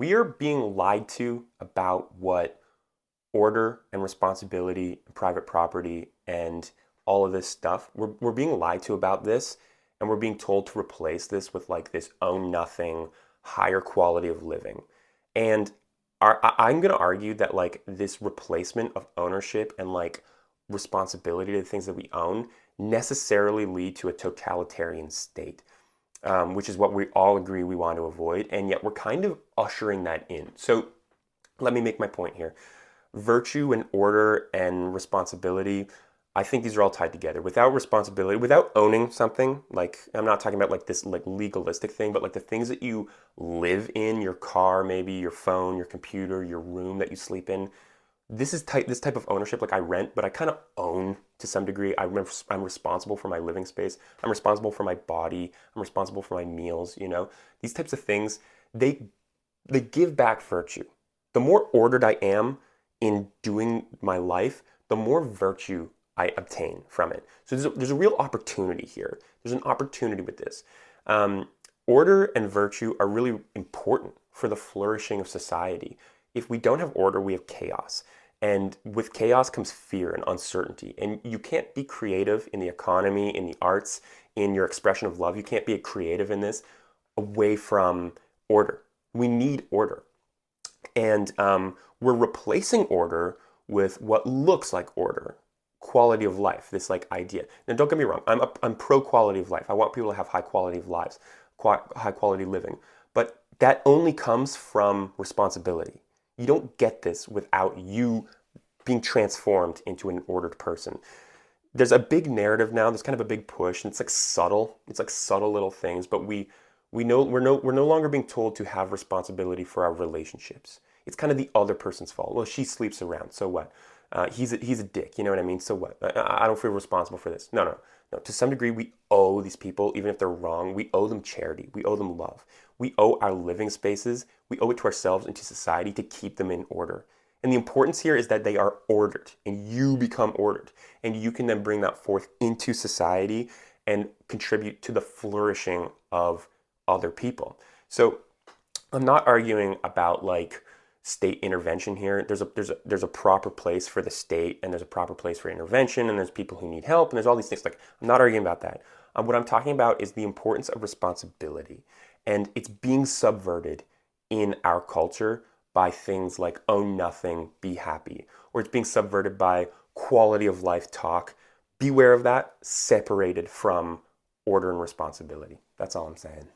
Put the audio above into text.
we are being lied to about what order and responsibility and private property and all of this stuff. We're being lied to about this, and we're being told to replace this with like this own nothing, higher quality of living. And I'm going to argue that like this replacement of ownership and like responsibility to the things that we own necessarily lead to a totalitarian state, which is what we all agree we want to avoid. And yet we're kind of ushering that in. So let me make my point here. Virtue and order and responsibility, I think these are all tied together. Without responsibility, without owning something, like I'm not talking about like this like legalistic thing, but like the things that you live in, your car, maybe your phone, your computer, your room that you sleep in. This type of ownership, like I rent, but I kind of own to some degree. I'm responsible for my living space. I'm responsible for my body. I'm responsible for my meals, you know. These types of things, they they give back virtue. The more ordered I am in doing my life, the more virtue I obtain from it. So there's a real opportunity here. There's an opportunity with this. Um, Order and virtue are really important for the flourishing of society. If we don't have order, we have chaos. And with chaos comes fear and uncertainty. And you can't be creative in the economy, in the arts, in your expression of love. You can't be a creative in this away from order. We need order. And we're replacing order with what looks like order, quality of life, this like idea. Now, don't get me wrong, I'm pro quality of life. I want people to have high quality of lives, high quality living. But that only comes from responsibility. You don't get this without you being transformed into an ordered person. There's a big narrative now. There's kind of a big push, and it's like subtle. It's like subtle little things, but we know we're no longer being told to have responsibility for our relationships. It's kind of the other person's fault. Well, she sleeps around, so what? He's a dick. You know what I mean? So what? I don't feel responsible for this. No, no, no. To some degree, we owe these people, even if they're wrong. We owe them charity. We owe them love. We owe our living spaces. We owe it to ourselves and to society to keep them in order. And the importance here is that they are ordered and you become ordered. And you can then bring that forth into society and contribute to the flourishing of other people. So I'm not arguing about like state intervention here. There's a proper place for the state, and there's a proper place for intervention, and there's people who need help, and there's all these things. Like I'm not arguing about that. What I'm talking about is the importance of responsibility, and it's being subverted in our culture by things like own nothing, be happy, or it's being subverted by quality of life talk. Beware of that, separated from order and responsibility. That's all I'm saying.